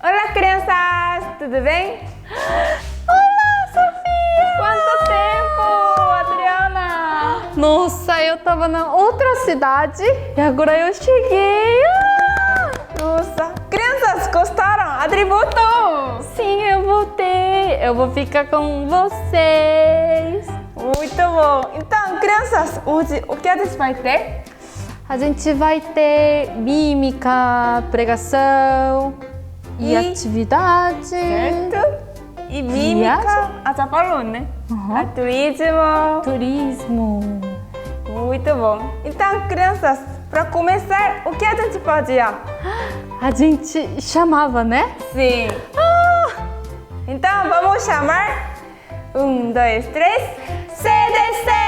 Olá, crianças! Tudo bem? Olá, Sofia! Quanto tempo, Adriana? Nossa, eu tava na outra cidade e agora eu cheguei. Nossa, crianças, gostaram? Adri voltou! Sim, eu voltei. Eu vou ficar com vocês. Muito bom! Então, crianças, hoje o que a gente vai ter? A gente vai ter mímica, pregação e atividade. Certo? E mímica, já falou, né? Uhum. Turismo. Turismo. Muito bom. Então, crianças, para começar, o que a gente fazia? A gente chamava, né? Sim. Então, vamos chamar. 1, 2, 3. CDC!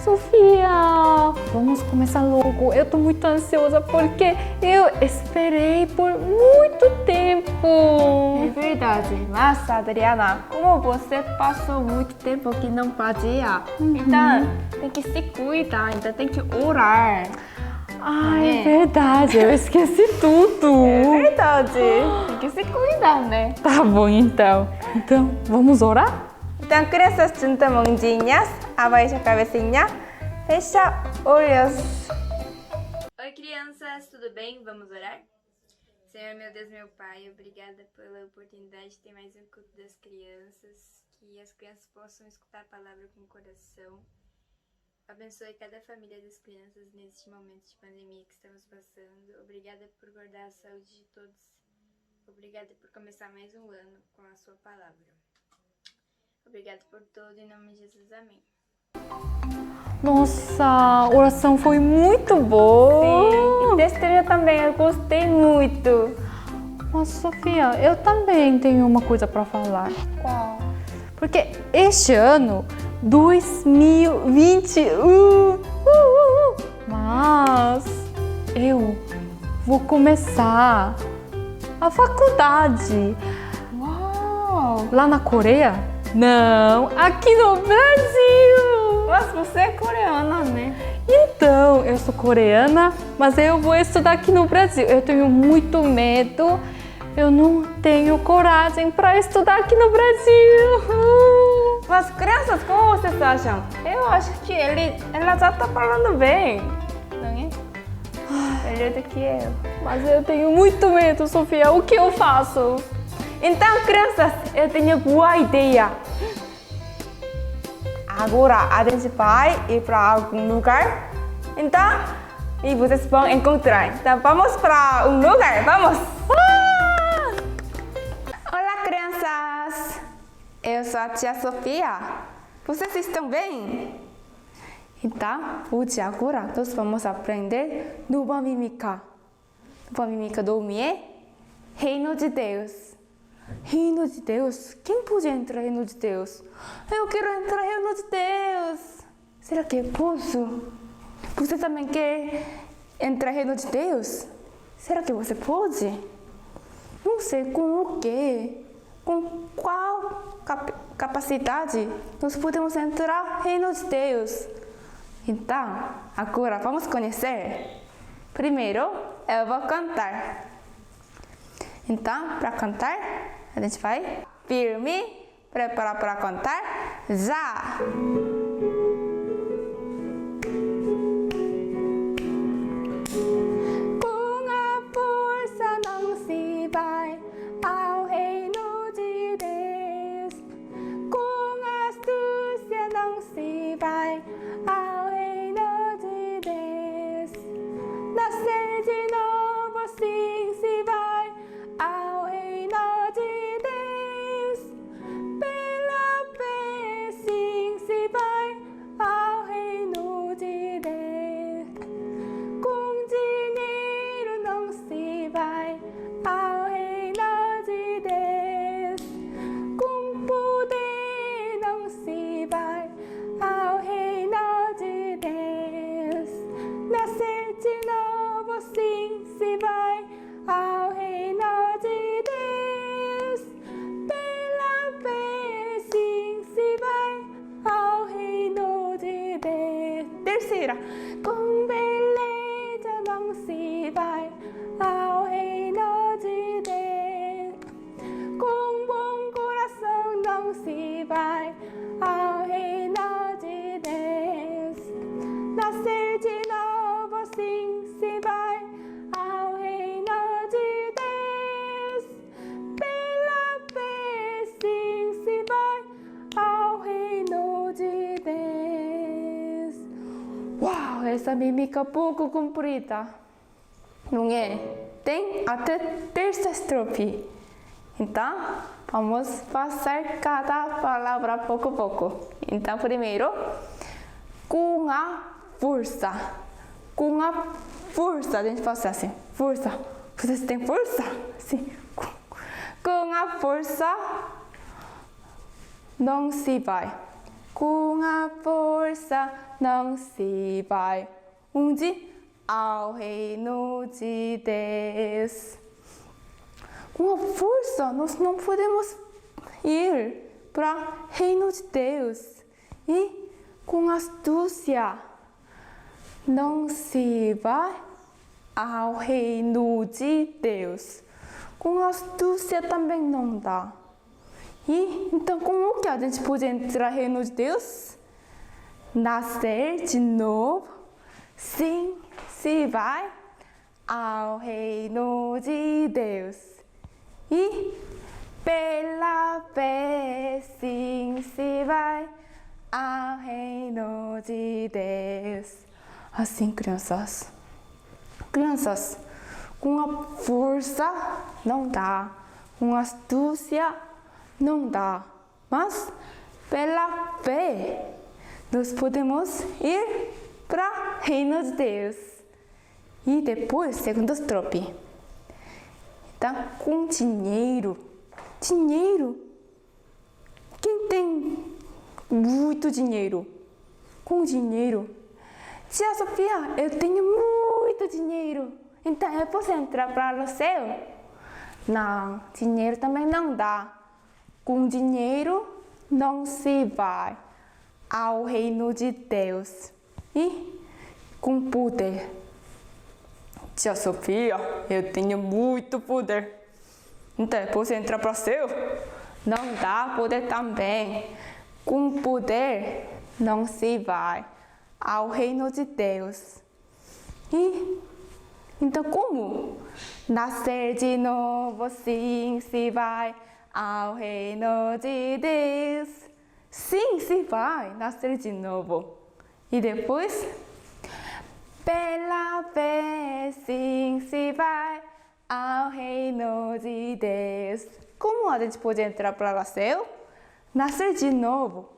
Sofia, vamos começar logo. Eu tô muito ansiosa porque eu esperei por muito tempo. É verdade, mas Adriana, como você passou muito tempo que não fazia, então tem que se cuidar, então tem que orar. Ai, é verdade, eu esqueci tudo. É verdade, tem que se cuidar, né? Tá bom, então. Então, vamos orar? Então, crianças, junta mãozinhas, abaixa a cabecinha, fecha olhos. Oi, crianças, tudo bem? Vamos orar? Senhor, meu Deus, meu Pai, obrigada pela oportunidade de ter mais um culto das crianças, que as crianças possam escutar a palavra com o coração. Abençoe cada família das crianças neste momento de pandemia que estamos passando. Obrigada por guardar a saúde de todos. Obrigada por começar mais um ano com a sua palavra. Obrigada por tudo, em nome de Jesus, amém. Nossa, a oração foi muito boa. Sim, e testemunho também, eu gostei muito. Mas, Sofia, eu também tenho uma coisa para falar. Qual? Porque este ano, 2020, mas eu vou começar a faculdade. Uau! Lá na Coreia? Não, aqui no Brasil! Mas você é coreana, né? Então, eu sou coreana, mas eu vou estudar aqui no Brasil. Eu tenho muito medo, eu não tenho coragem para estudar aqui no Brasil. Mas crianças, como vocês acham? Eu acho que ela já tá falando bem, não é? Melhor do que eu. Mas eu tenho muito medo, Sofia. O que eu faço? Então, crianças, eu tenho boa ideia. Agora a gente vai ir para algum lugar. Então, e vocês vão encontrar. Então, vamos para um lugar. Vamos! Olá, crianças! Eu sou a tia Sofia. Vocês estão bem? Então, hoje agora nós vamos aprender nova mímica. Nova mímica do nome é Reino de Deus. Reino de Deus? Quem pode entrar no Reino de Deus? Eu quero entrar no Reino de Deus. Será que eu posso? Você também quer entrar no Reino de Deus? Será que você pode? Não sei com o quê. Com qual capacidade nós podemos entrar no Reino de Deus? Então, agora vamos conhecer. Primeiro, eu vou cantar. Então, para cantar, a gente vai firme, preparar para cantar, já! Com a força não se vai ao reino de Deus, com a astúcia não se vai ao reino de Deus, nascer de novo assim se vai ao reino de Deus, pela fé sim se vai. mentira. Com beleza não se vai ao reino de Deus. Com bom coração não se vai ao reino de Deus. Nascer de novo sim se vai ao reino de Deus. Pela fé sim se vai ao reino de Deus. Uau, essa mímica pouco comprida, não é? Tem até terça estrofe. Então, vamos passar cada palavra pouco a pouco. Então, primeiro, com a força. Com a força, a gente faz assim, força. Vocês têm força? Sim. Com a força, não se vai. Com a força, não se vai. Onde? Ao reino de Deus. Com a força, nós não podemos ir para o reino de Deus. E com astúcia, não se vai ao reino de Deus. Com astúcia também não dá. E então, como que a gente pode entrar no reino de Deus? Nascer de novo, sim, se vai ao reino de Deus. E pela fé, sim, se vai ao reino de Deus. Assim, crianças. Crianças, com a força não dá, com a astúcia não dá, mas pela fé nós podemos ir para o reino de Deus. E depois, segundo estrofe. Então, com dinheiro. Dinheiro. Quem tem muito dinheiro? Com dinheiro. Tia Sofia, eu tenho muito dinheiro. Então, eu posso entrar para o céu? Não, dinheiro também não dá. Com dinheiro, não se vai ao reino de Deus. E com poder. Tia Sofia, eu tenho muito poder. Então, eu posso entrar para o céu? Não dá poder também. Com poder, não se vai ao reino de Deus. E então, como? Nascer de novo, sim, se vai ao reino de Deus. Sim, se vai nascer de novo. E depois, pela fé, sim, se vai ao reino de Deus. Como a gente pode entrar para o céu? Nascer de novo.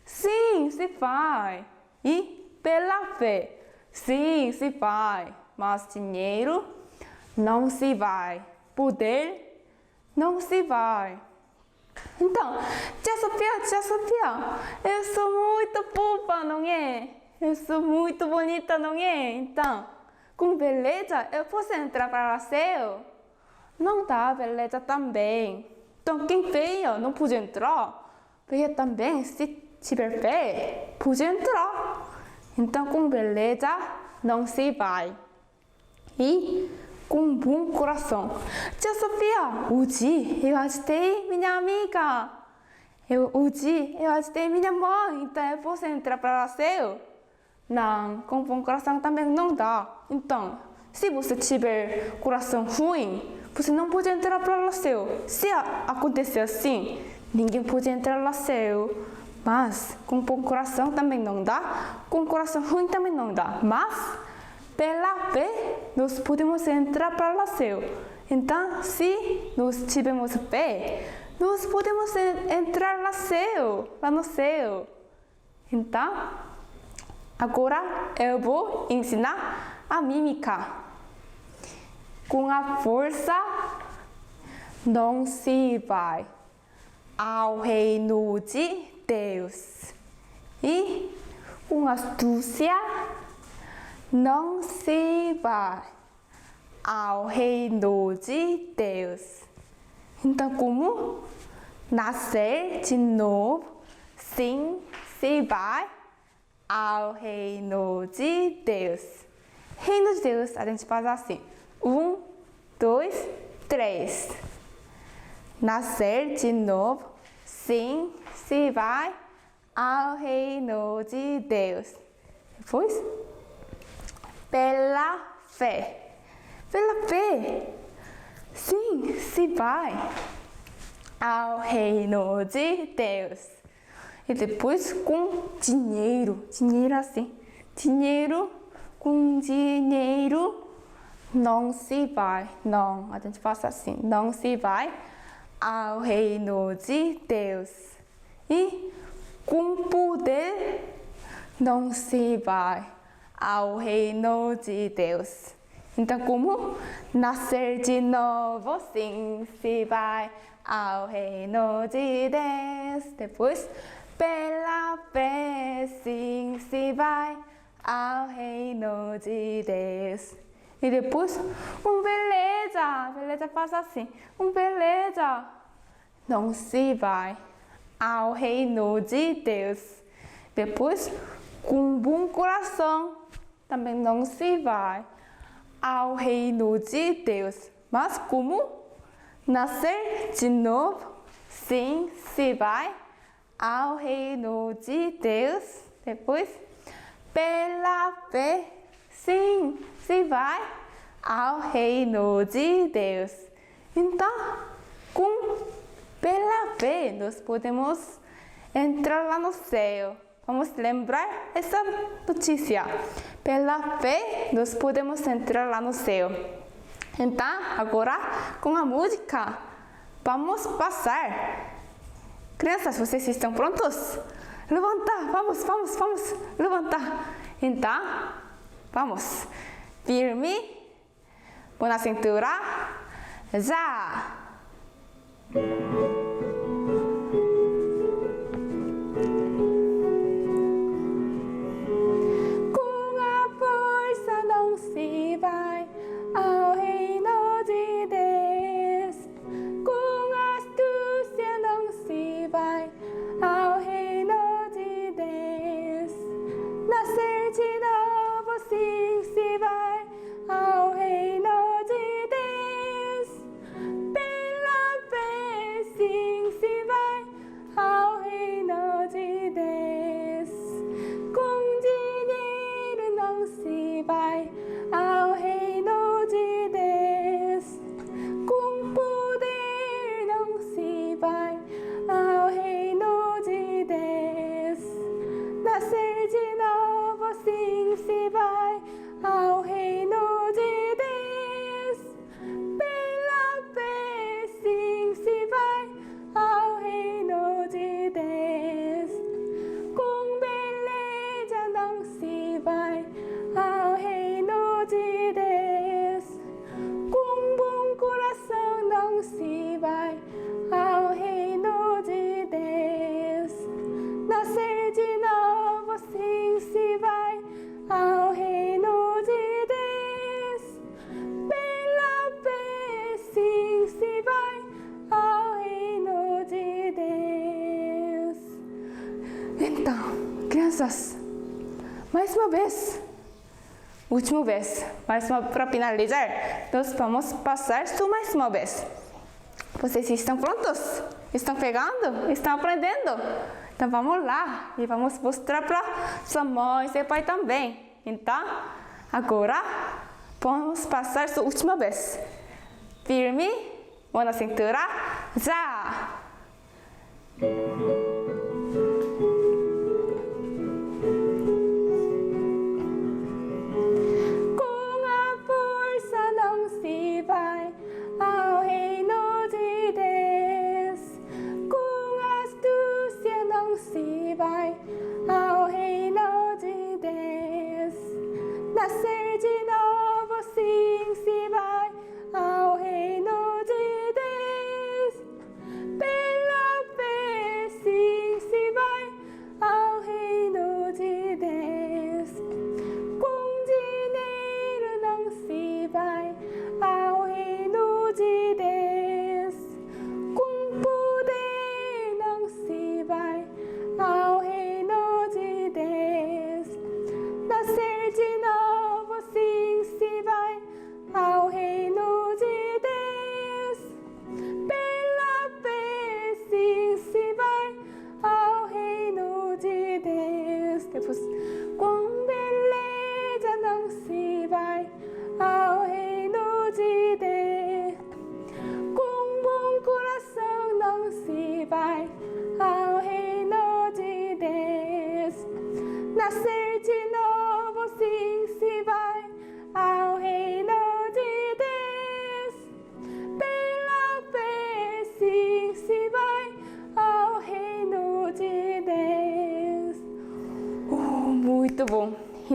Sim, se vai. E pela fé, sim, se vai. Mas dinheiro não se vai. Poder não se vai. Então, tia Sofia, eu sou muito fofa, não é? Eu sou muito bonita, não é? Então, com beleza, eu posso entrar para o céu? Não dá beleza também. Então, quem feia não pode entrar. Feia também, se tiver fé, pode entrar. Então, com beleza, não se vai. E com bom coração. Tia Sofia, hoje eu ajudei minha amiga. Hoje eu ajudei minha mãe. Então, eu posso entrar para o céu? Não, com bom coração também não dá. Então, se você tiver coração ruim, você não pode entrar para o céu. Se acontecer assim, ninguém pode entrar no céu. Mas com bom coração também não dá. Com coração ruim também não dá. Mas pela fé, nós podemos entrar para o céu. Então, se nós tivermos fé, nós podemos entrar no céu. Lá no céu. Então, agora eu vou ensinar a mímica. Com a força, não se vai ao reino de Deus. E com astúcia, não se vai ao reino de Deus. Então, como? Nascer de novo, sim, se vai ao reino de Deus. Reino de Deus, a gente faz assim. 1, 2, 3. Nascer de novo, sim, se vai ao reino de Deus. Depois, pela fé. Pela fé, sim, se vai ao reino de Deus. E depois com dinheiro. Dinheiro assim. Dinheiro com dinheiro não se vai. Não, a gente faz assim. Não se vai ao reino de Deus. E com poder não se vai ao reino de Deus. Então, como nascer de novo, sim, se vai ao reino de Deus. Depois, pela fé, sim, se vai ao reino de Deus. E depois, beleza. Beleza faz assim. Beleza não se vai ao reino de Deus. Depois, com bom coração, também não se vai ao reino de Deus. Mas como nascer de novo, sim, se vai ao reino de Deus. Depois, pela fé, sim, se vai ao reino de Deus. Então, pela fé, nós podemos entrar lá no céu. Vamos lembrar essa notícia. Pela fé, nós podemos entrar lá no céu. Então, agora, com a música, vamos passar. Crianças, vocês estão prontos? Levantar, vamos, levantar. Então, vamos. Firme, mão na cintura, já. Então, crianças, mais uma vez, última vez, para finalizar, nós vamos passar só mais uma vez. Vocês estão prontos? Estão pegando? Estão aprendendo? Então vamos lá e vamos mostrar para sua mãe e seu pai também. Então, agora vamos passar só última vez. Firme, mão na cintura, já! Nascer de novo, sim, se vai ao reino de Deus. Pela fé, sim.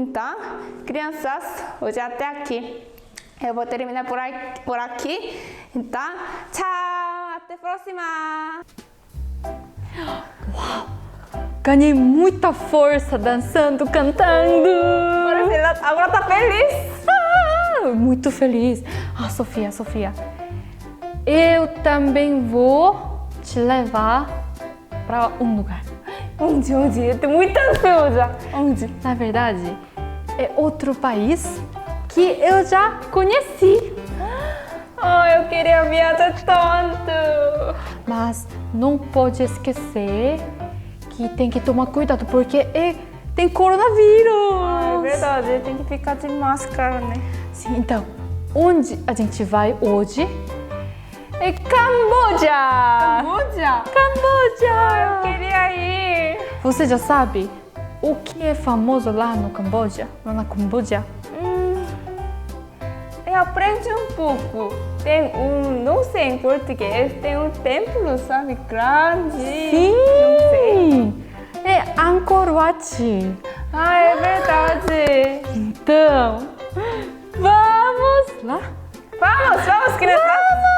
Então, crianças, hoje até aqui. Eu vou terminar por aqui. Então, tchau! Até a próxima! Ganhei muita força dançando, cantando. Agora tá feliz? Muito feliz. Ah, Sofia, eu também vou te levar para um lugar. Onde? Eu tô muito ansiosa. Onde? Na verdade, é outro país que eu já conheci. Eu queria viajar tanto. Mas não pode esquecer que tem que tomar cuidado porque tem coronavírus. É verdade, tem que ficar de máscara, né? Sim, então, onde a gente vai hoje é Camboja. Eu queria ir. Você já sabe o que é famoso lá no Camboja? Lá na Camboja? Eu aprendi um pouco. Tem não sei em português, tem um templo, sabe, grande. Sim! Não sei. É Angkor Wat. É verdade. Então, vamos lá? Vamos, crianças. Vamos!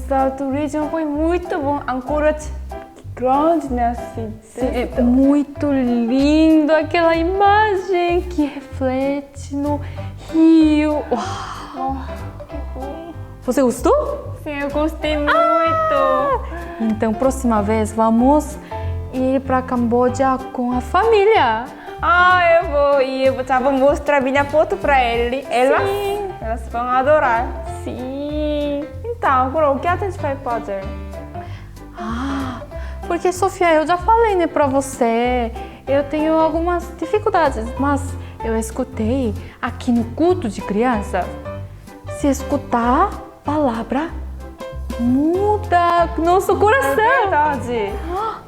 Salto Region foi muito bom. Anchorage grande, né? Assim, Sim, é muito lindo aquela imagem que reflete no rio. Uau. Você gostou? Sim, eu gostei muito. Então, próxima vez, vamos ir para Camboja com a família. Eu vou e eu já vou mostrar minha foto para elas vão adorar. Sim. Então, agora o que a gente vai fazer? Porque, Sofia, eu já falei, né, pra você, eu tenho algumas dificuldades, mas eu escutei aqui no culto de criança, se escutar palavra, muda nosso coração. É verdade.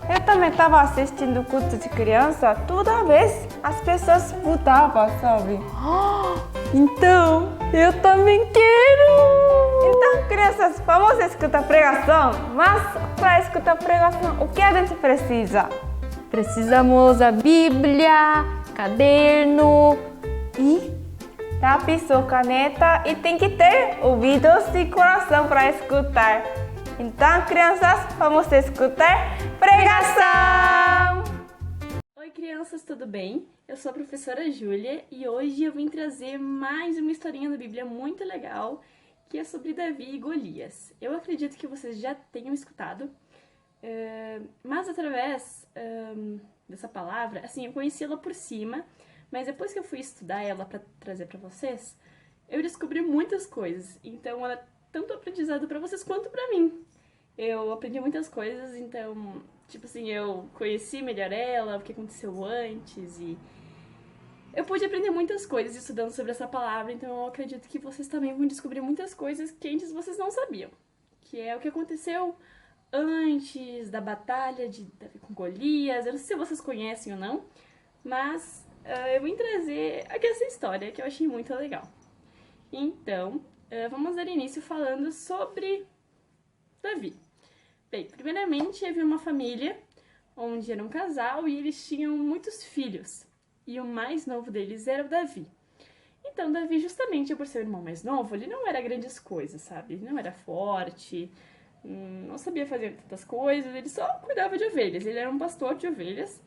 Eu também estava assistindo o culto de criança, toda vez as pessoas mudavam, sabe? Então, eu também quero. Então, crianças, vamos escutar pregação, mas para escutar pregação, o que a gente precisa? Precisamos da Bíblia, caderno e Lápis ou caneta e tem que ter ouvidos e coração para escutar. Então, crianças, vamos escutar pregação! Oi, crianças, tudo bem? Eu sou a professora Júlia e hoje eu vim trazer mais uma historinha da Bíblia muito legal, que é sobre Davi e Golias. Eu acredito que vocês já tenham escutado, mas através dessa palavra, assim, eu conheci ela por cima, mas depois que eu fui estudar ela para trazer para vocês, eu descobri muitas coisas. Então, ela é tanto aprendizado para vocês quanto para mim. Eu aprendi muitas coisas, então, tipo assim, eu conheci melhor ela, o que aconteceu antes e eu pude aprender muitas coisas estudando sobre essa palavra, então eu acredito que vocês também vão descobrir muitas coisas que antes vocês não sabiam, que é o que aconteceu antes da batalha de Davi com Golias. Eu não sei se vocês conhecem ou não, mas eu vim trazer aqui essa história que eu achei muito legal. Então, vamos dar início falando sobre Davi. Bem, primeiramente havia uma família onde era um casal e eles tinham muitos filhos. E o mais novo deles era o Davi. Então, Davi, justamente por ser o irmão mais novo, ele não era grandes coisas, sabe? Ele não era forte, não sabia fazer tantas coisas, ele só cuidava de ovelhas. Ele era um pastor de ovelhas,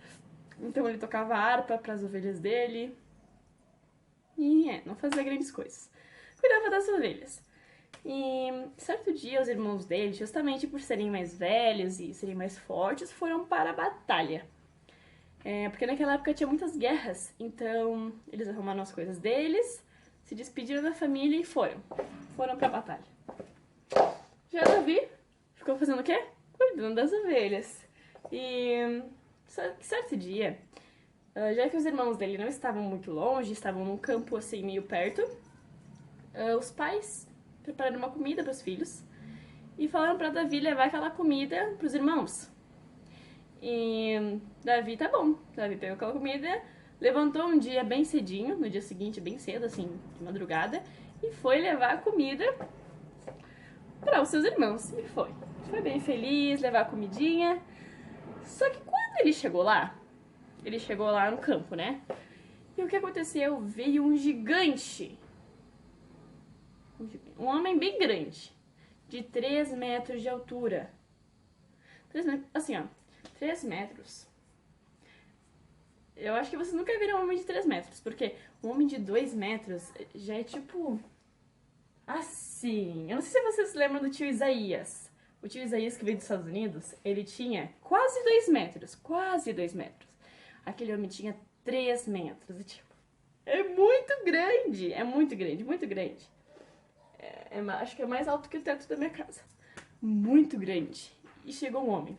então ele tocava harpa para as ovelhas dele. E não fazia grandes coisas. Cuidava das ovelhas. E certo dia, os irmãos dele, justamente por serem mais velhos e serem mais fortes, foram para a batalha. Porque naquela época tinha muitas guerras, então eles arrumaram as coisas deles, se despediram da família e foram para a batalha. Já Davi ficou fazendo o quê? Cuidando das ovelhas. E certo dia, já que os irmãos dele não estavam muito longe, estavam num campo assim meio perto, os pais prepararam uma comida para os filhos e falaram para Davi levar aquela comida para os irmãos. E Davi, tá bom. Davi pegou aquela comida, levantou um dia bem cedinho, no dia seguinte bem cedo, assim, de madrugada, e foi levar a comida para os seus irmãos. E foi bem feliz, levar a comidinha. Só que quando ele chegou lá no campo, né? E o que aconteceu? Veio um gigante. Um homem bem grande, de 3 metros de altura. 3 metros, assim, ó. 3 metros. Eu acho que vocês nunca viram um homem de 3 metros, porque um homem de 2 metros já é tipo... assim. Eu não sei se vocês lembram do tio Isaías. O tio Isaías que veio dos Estados Unidos, ele tinha quase 2 metros. Quase 2 metros. Aquele homem tinha 3 metros. E, tipo, é muito grande. É muito grande, muito grande. Acho que é mais alto que o teto da minha casa. Muito grande. E chegou um homem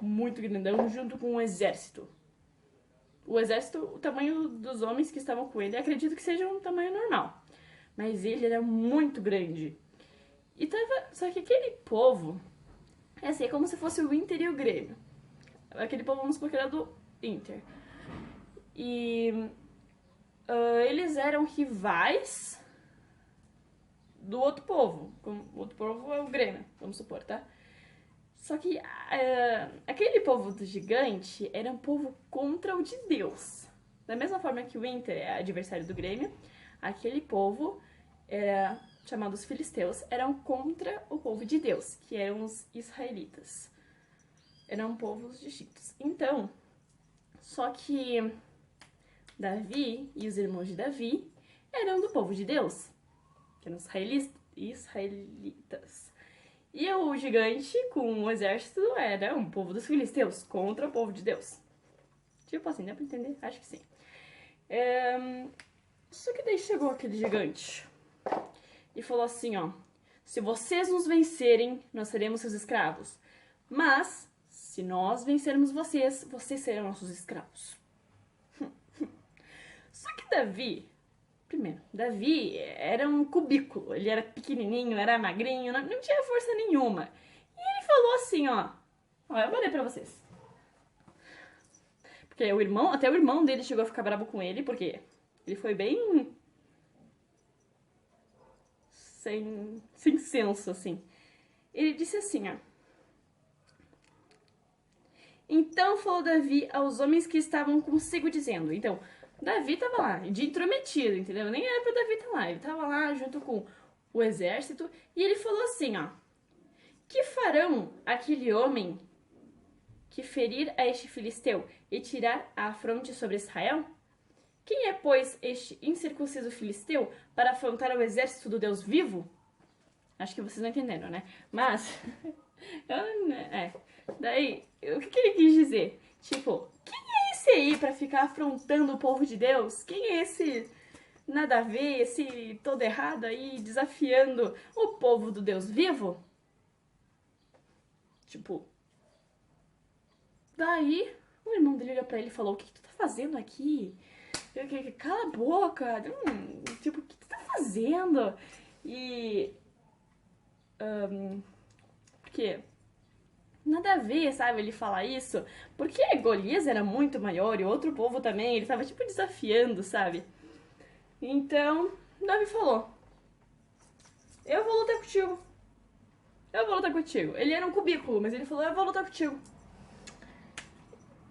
muito grandão junto com um exército. O exército, o tamanho dos homens que estavam com ele, acredito que seja um tamanho normal. Mas ele era muito grande. E só que aquele povo, assim, é como se fosse o Inter e o Grêmio. Aquele povo, vamos supor que era do Inter. E eles eram rivais do outro povo. O outro povo é o Grêmio, vamos supor, tá? Só que aquele povo do gigante era um povo contra o de Deus. Da mesma forma que o Inter é adversário do Grêmio, aquele povo era chamados filisteus, eram contra o povo de Deus, que eram os israelitas. Eram povos distintos. Então, só que Davi e os irmãos de Davi eram do povo de Deus, que eram israelitas. E o gigante com o exército era um povo dos filisteus contra o povo de Deus. Tipo assim, dá pra entender? Acho que sim. Só que daí chegou aquele gigante e falou assim, ó: se vocês nos vencerem, nós seremos seus escravos. Mas, se nós vencermos vocês, vocês serão nossos escravos. Só que Davi era um cubículo. Ele era pequenininho, era magrinho, não tinha força nenhuma. E ele falou assim, ó, eu vou ler pra vocês. Porque até o irmão dele chegou a ficar bravo com ele, porque ele foi bem sem senso, assim. Ele disse assim, ó: então falou Davi aos homens que estavam consigo, dizendo. Então, Davi tava lá, de intrometido, entendeu? Nem era pra Davi estar lá. Ele tava lá junto com o exército. E ele falou assim, ó: que farão aquele homem que ferir a este filisteu e tirar a afronte sobre Israel? Quem é, pois, este incircunciso filisteu para afrontar o exército do Deus vivo? Acho que vocês não entenderam, né? Mas, daí, o que ele quis dizer? Tipo, quem é esse aí pra ficar afrontando o povo de Deus? Quem é esse nada a ver, esse todo errado aí, desafiando o povo do Deus vivo? Tipo, daí o irmão dele olhou pra ele e falou: o que tu tá fazendo aqui? Cala a boca, tipo, o que tu tá fazendo? E porque nada a ver, sabe, ele falar isso, porque Golias era muito maior e outro povo também, ele tava tipo desafiando, sabe? Então, Davi falou: eu vou lutar contigo. Eu vou lutar contigo. Ele era um cubículo, mas ele falou: eu vou lutar contigo.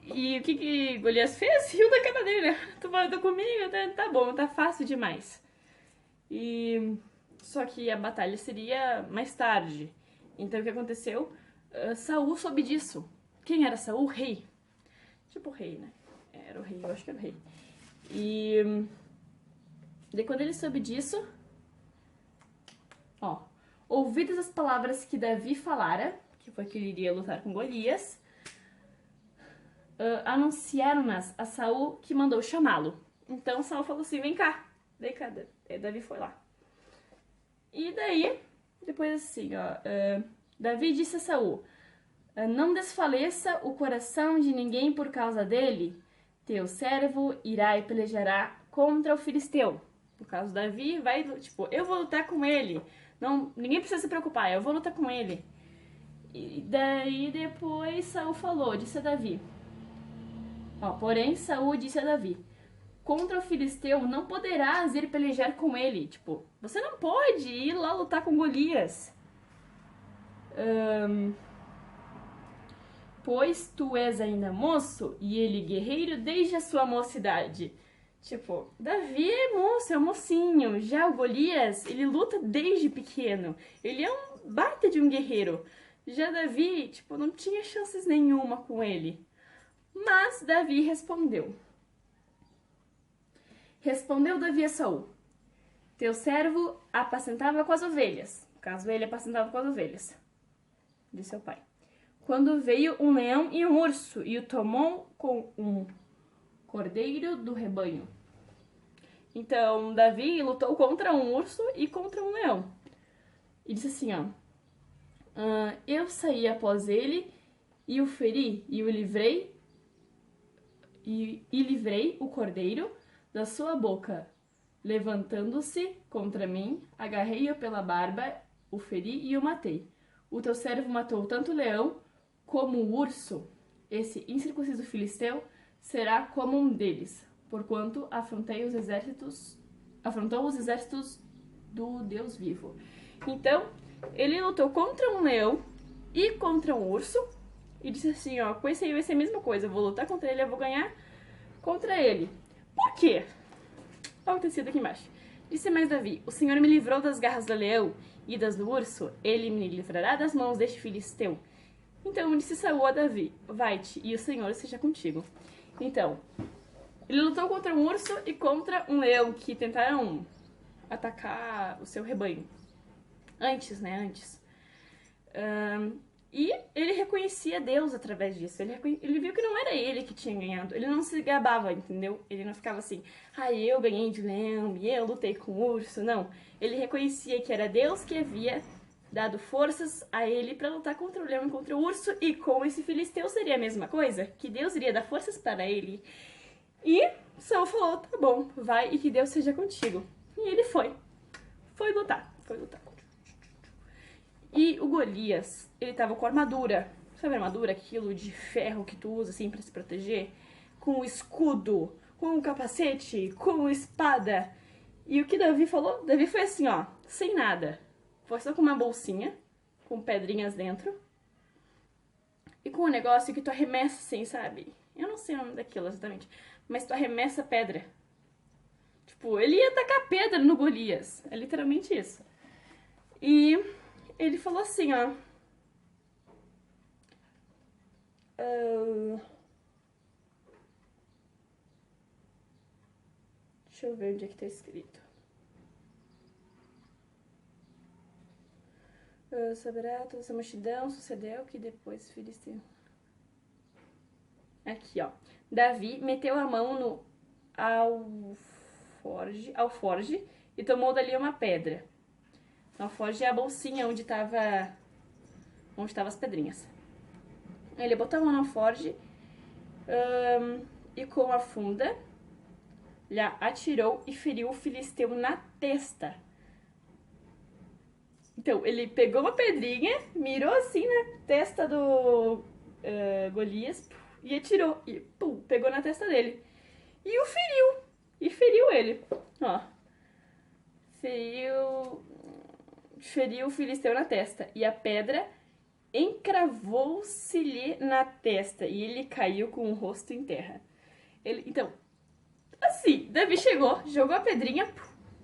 E o que Golias fez? Riu da cara dele, né? Tu vai lutar comigo? Tá bom, tá fácil demais. Só que a batalha seria mais tarde. Então o que aconteceu? Saul soube disso. Quem era Saul? Rei. Tipo rei, né? Era o rei, eu acho que era o rei. E daí quando ele soube disso, ó, ouvidas as palavras que Davi falara, que foi que ele iria lutar com Golias, anunciaram-nas a Saul, que mandou chamá-lo. Então Saul falou assim: vem cá. Daí Davi foi lá. E daí, depois assim, ó, Davi disse a Saul: não desfaleça o coração de ninguém por causa dele. Teu servo irá e pelejará contra o filisteu. No caso, Davi vai, tipo, eu vou lutar com ele. Não, ninguém precisa se preocupar, eu vou lutar com ele. E daí depois Saul falou, disse a Davi. Porém, Saul disse a Davi: contra o filisteu não poderás ir pelejar com ele. Tipo, você não pode ir lá lutar com Golias. Pois tu és ainda moço e ele guerreiro desde a sua mocidade. Tipo, Davi é moço, é um mocinho. Já o Golias, ele luta desde pequeno. Ele é um baita de um guerreiro. Já Davi, tipo, não tinha chances nenhuma com ele. Mas Davi respondeu. Respondeu Davi a Saul: teu servo apacentava com as ovelhas. No caso, ele apacentava com as ovelhas de seu pai. Quando veio um leão e um urso e o tomou com um cordeiro do rebanho. Então, Davi lutou contra um urso e contra um leão. E disse assim, ó: eu saí após ele e o feri e o livrei e livrei o cordeiro da sua boca. Levantando-se contra mim, agarrei-o pela barba, o feri e o matei. O teu servo matou tanto o leão como o urso. Esse incircunciso filisteu será como um deles, porquanto afrontou os exércitos do Deus vivo. Então, ele lutou contra um leão e contra um urso, e disse assim, ó, com esse aí vai ser a mesma coisa, eu vou lutar contra ele, eu vou ganhar contra ele. Por quê? Olha o tecido aqui embaixo. Disse mais Davi: O Senhor me livrou das garras do leão e das do urso, ele me livrará das mãos deste filisteu. Então disse Saul a Davi: Vai-te, e o Senhor seja contigo. Então, ele lutou contra um urso e contra um leão que tentaram atacar o seu rebanho. Antes. E ele reconhecia Deus através disso. Ele viu que não era ele que tinha ganhado. Ele não se gabava, entendeu? Ele não ficava assim, eu ganhei de leão e eu lutei com o urso. Não. Ele reconhecia que era Deus que havia dado forças a ele para lutar contra o leão e contra o urso. E com esse filisteu seria a mesma coisa. Que Deus iria dar forças para ele. E Saul falou, tá bom, vai e que Deus seja contigo. E ele foi. Foi lutar. E o Golias, ele tava com armadura. Sabe a armadura? Aquilo de ferro que tu usa assim pra se proteger? Com o escudo, com o capacete, com a espada. E o que Davi falou? Davi foi assim, ó, sem nada. Foi só com uma bolsinha, com pedrinhas dentro. E com um negócio que tu arremessa assim, sabe? Eu não sei o nome daquilo exatamente. Mas tu arremessa pedra. Tipo, ele ia tacar pedra no Golias. É literalmente isso. E ele falou assim, ó. Deixa eu ver onde é que tá escrito. Saberá toda essa multidão, sucedeu que depois filisteu. Aqui, ó. Davi meteu a mão no alforge e tomou dali uma pedra. O alforge é a bolsinha onde tava as pedrinhas. Ele botou a mão no alforge e com a funda lhe atirou e feriu o filisteu na testa. Então, ele pegou uma pedrinha, mirou assim na testa do Golias e atirou. E pegou na testa dele. E o feriu. E feriu ele. Ó. Feriu o filisteu na testa. E a pedra encravou-se-lhe na testa. E ele caiu com o rosto em terra. Então, assim, Davi chegou, jogou a pedrinha,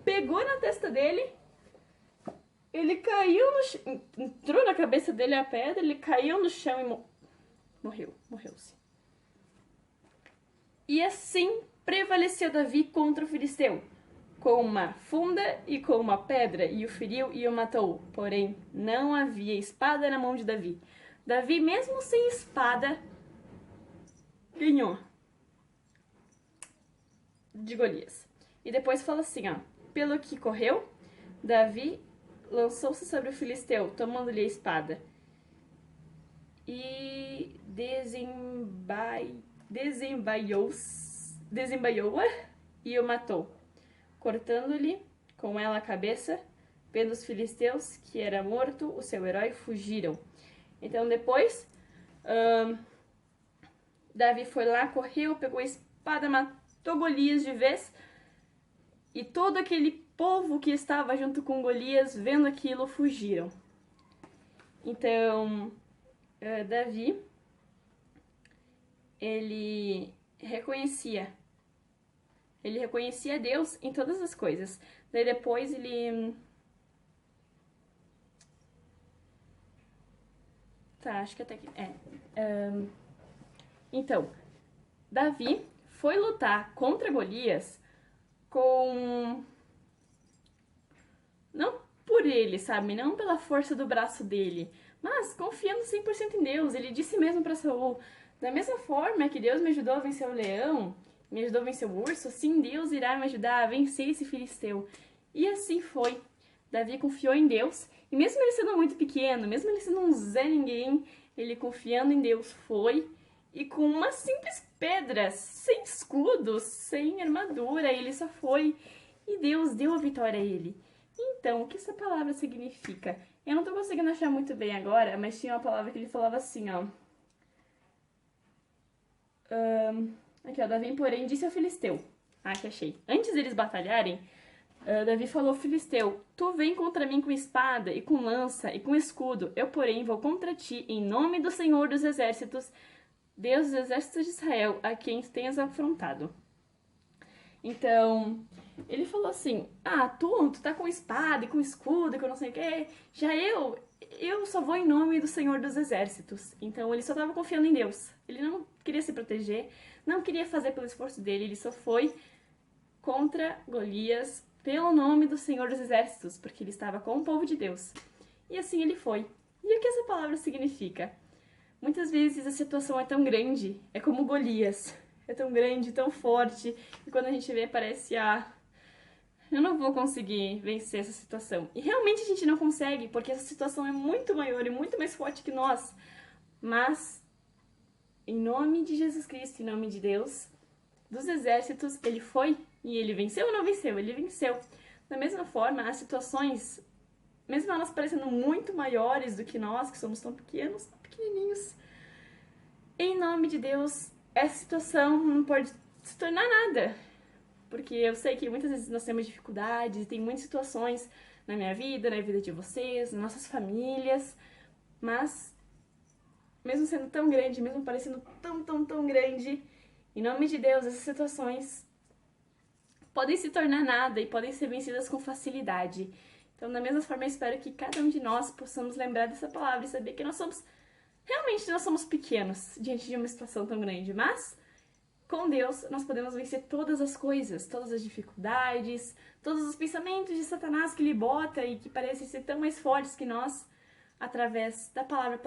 pegou na testa dele. Ele caiu no chão, entrou na cabeça dele a pedra, ele caiu no chão e morreu-se. E assim prevaleceu Davi contra o filisteu, com uma funda e com uma pedra, e o feriu e o matou. Porém, não havia espada na mão de Davi. Davi, mesmo sem espada, ganhou de Golias. E depois fala assim, ó. Pelo que correu, Davi lançou-se sobre o filisteu, tomando-lhe a espada. E desembaiou-a e o matou, cortando-lhe com ela a cabeça. Vendo os filisteus que era morto, o seu herói, fugiram. Então depois, Davi foi lá, correu, pegou a espada, matou Golias de vez. E todo aquele povo que estava junto com Golias, vendo aquilo, fugiram. Então, Davi, ele reconhecia Deus em todas as coisas. Daí depois ele... Tá, acho que até aqui... Então, Davi foi lutar contra Golias não por ele, sabe? Não pela força do braço dele, mas confiando 100% em Deus. Ele disse mesmo para Saul, da mesma forma que Deus me ajudou a vencer o leão, me ajudou a vencer o urso, assim Deus irá me ajudar a vencer esse filisteu. E assim foi. Davi confiou em Deus, e mesmo ele sendo muito pequeno, mesmo ele sendo um Zé Ninguém, ele confiando em Deus foi, e com uma simples pedra, sem escudo, sem armadura, ele só foi, e Deus deu a vitória a ele. Então, o que essa palavra significa? Eu não tô conseguindo achar muito bem agora, mas tinha uma palavra que ele falava assim, ó. Aqui, ó. Davi, porém, disse ao filisteu. Que achei. Antes deles batalharem, Davi falou ao filisteu, tu vem contra mim com espada e com lança e com escudo. Eu, porém, vou contra ti em nome do Senhor dos Exércitos, Deus dos Exércitos de Israel, a quem tens afrontado. Então, ele falou assim, tu tá com espada e com escudo e com não sei o quê. Já eu só vou em nome do Senhor dos Exércitos. Então, ele só tava confiando em Deus. Ele não queria se proteger, não queria fazer pelo esforço dele, ele só foi contra Golias pelo nome do Senhor dos Exércitos, porque ele estava com o povo de Deus. E assim ele foi. E o que essa palavra significa? Muitas vezes a situação é tão grande, é como Golias. É tão grande, tão forte, e quando a gente vê parece, eu não vou conseguir vencer essa situação. E realmente a gente não consegue, porque essa situação é muito maior e muito mais forte que nós. Mas, em nome de Jesus Cristo, em nome de Deus, dos exércitos, ele foi e ele venceu ou não venceu? Ele venceu. Da mesma forma, as situações, mesmo elas parecendo muito maiores do que nós, que somos tão pequenos, tão pequenininhos, em nome de Deus, essa situação não pode se tornar nada. Porque eu sei que muitas vezes nós temos dificuldades, tem muitas situações na minha vida, na vida de vocês, nas nossas famílias, mas mesmo sendo tão grande, mesmo parecendo tão grande, em nome de Deus, essas situações podem se tornar nada e podem ser vencidas com facilidade. Então, da mesma forma, eu espero que cada um de nós possamos lembrar dessa palavra e saber que realmente nós somos pequenos diante de uma situação tão grande, mas com Deus nós podemos vencer todas as coisas, todas as dificuldades, todos os pensamentos de Satanás que ele bota e que parecem ser tão mais fortes que nós, através da palavra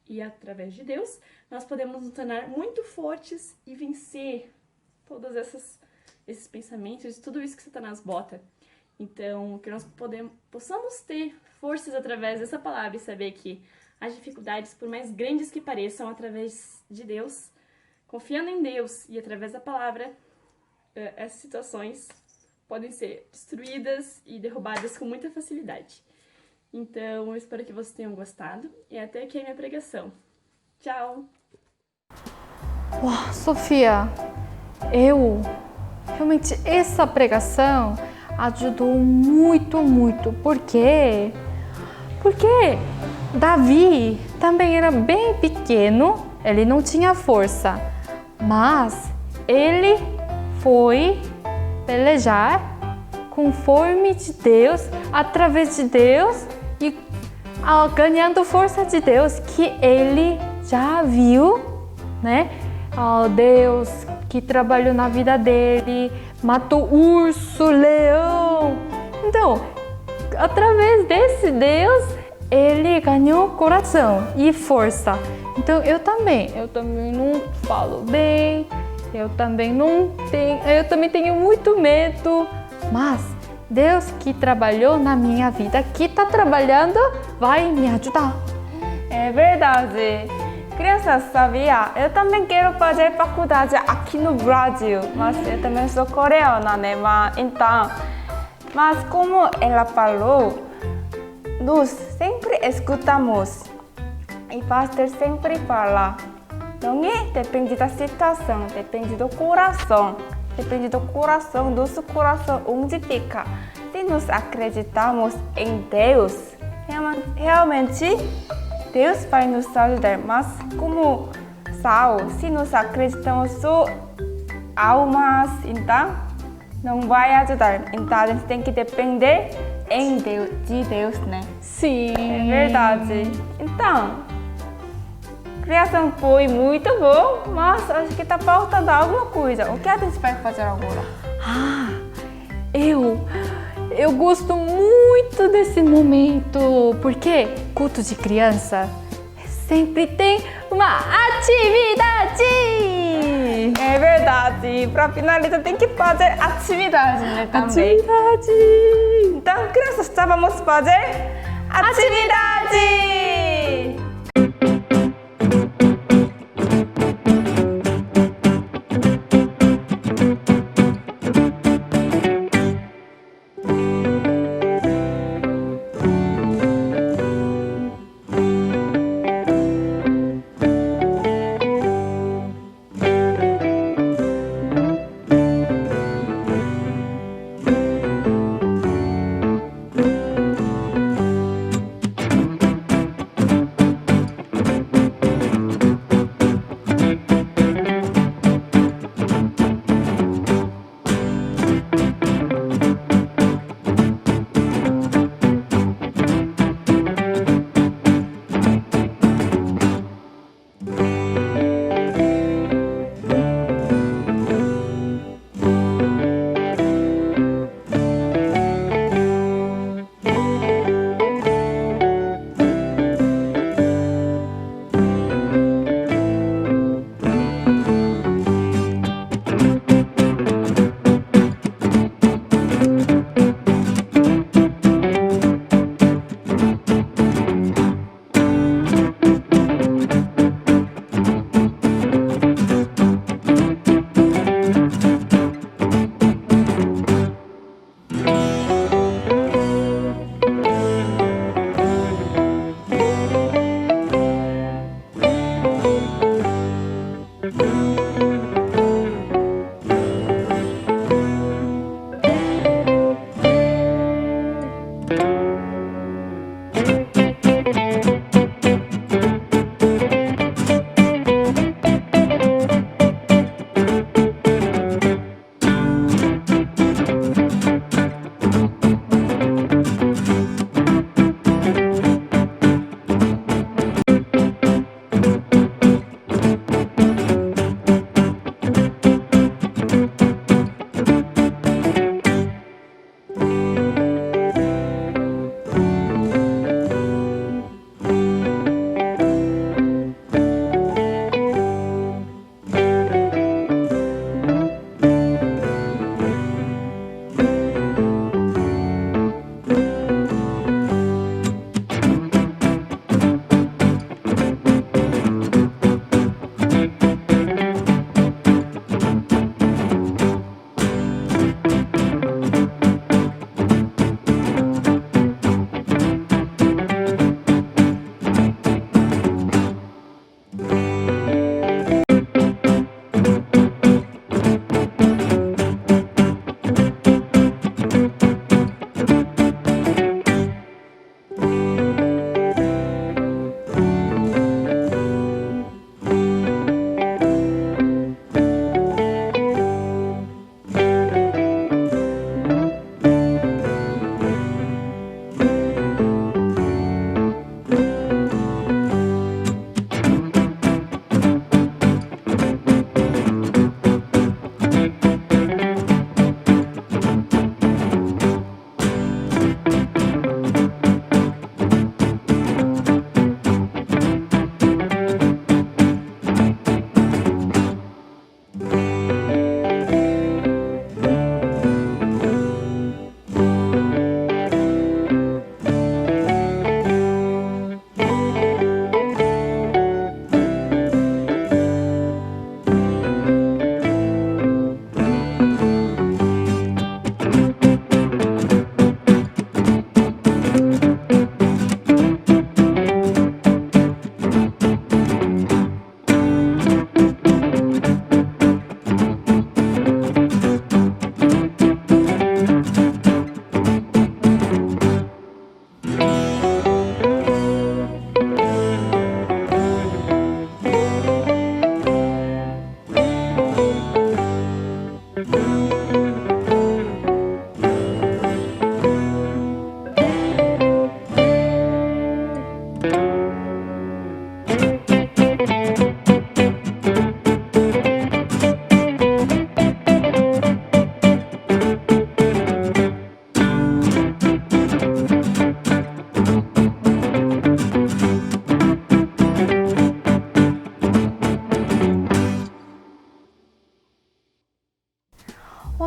e através de Deus, nós podemos nos tornar muito fortes e vencer todos esses pensamentos, tudo isso que Satanás bota. Então, que nós possamos ter forças através dessa palavra e saber que as dificuldades, por mais grandes que pareçam, através de Deus, confiando em Deus e através da palavra, essas situações podem ser destruídas e derrubadas com muita facilidade. Então, eu espero que vocês tenham gostado e até aqui a minha pregação. Tchau! Uau, Sofia, realmente essa pregação ajudou muito, porque Davi também era bem pequeno, ele não tinha força, mas ele foi pelejar conforme de Deus, através de Deus e ganhando força de Deus que ele já viu, né? Deus que trabalhou na vida dele, matou urso, leão. Então, através desse Deus, ele ganhou coração e força. Então, eu também não falo bem, eu também tenho muito medo, mas Deus que trabalhou na minha vida, que está trabalhando, vai me ajudar. É verdade. Crianças, sabia? Eu também quero fazer faculdade aqui no Brasil, mas eu também sou coreana, né? Mas como ela falou, nós sempre escutamos e o pastor sempre fala, não é? Depende da situação, depende do coração, nosso coração onde fica. Se nós acreditamos em Deus, realmente Deus vai nos ajudar, mas como Saul, se nós acreditamos só almas, então não vai ajudar. Então a gente tem que depender de Deus, né? Sim. É verdade. Então, a criação foi muito bom, mas acho que está faltando alguma coisa. O que a gente vai fazer agora? Eu gosto muito desse momento, porque culto de criança sempre tem uma atividade. É verdade, para finalizar tem que fazer atividade, né? Também. Atividade. Então, crianças, já vamos fazer atividade!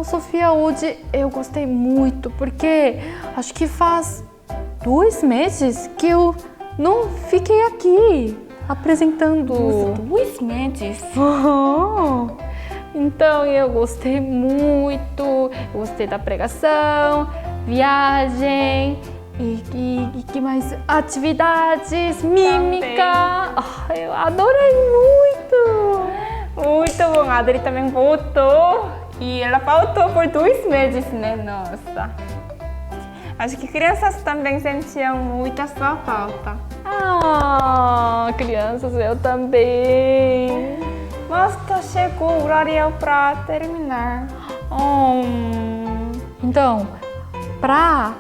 Sofia, hoje eu gostei muito, porque acho que faz 2 meses que eu não fiquei aqui apresentando. 2 meses? Então eu gostei muito, eu gostei da pregação, viagem e que mais? Atividades, mímica. Eu adorei muito! Muito bom, a Adri também voltou. E ela faltou por 2 meses, né? Nossa. Acho que crianças também sentiam muita sua falta. Crianças, eu também. Mas chegou o horário para terminar. Então, pra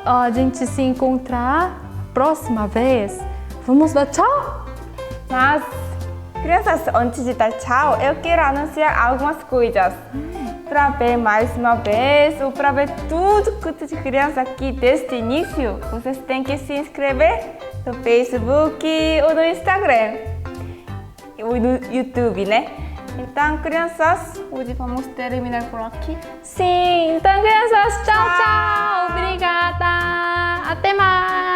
a gente se encontrar próxima vez, vamos dar tchau? Mas, crianças, antes de dar tchau, eu quero anunciar algumas coisas. Para ver mais uma vez, ou para ver tudo culto de criança aqui desde o início, vocês têm que se inscrever no Facebook ou no Instagram. Ou no YouTube, né? Então, crianças, hoje vamos terminar por aqui. Sim, então crianças, tchau, tchau. Obrigada. Até mais.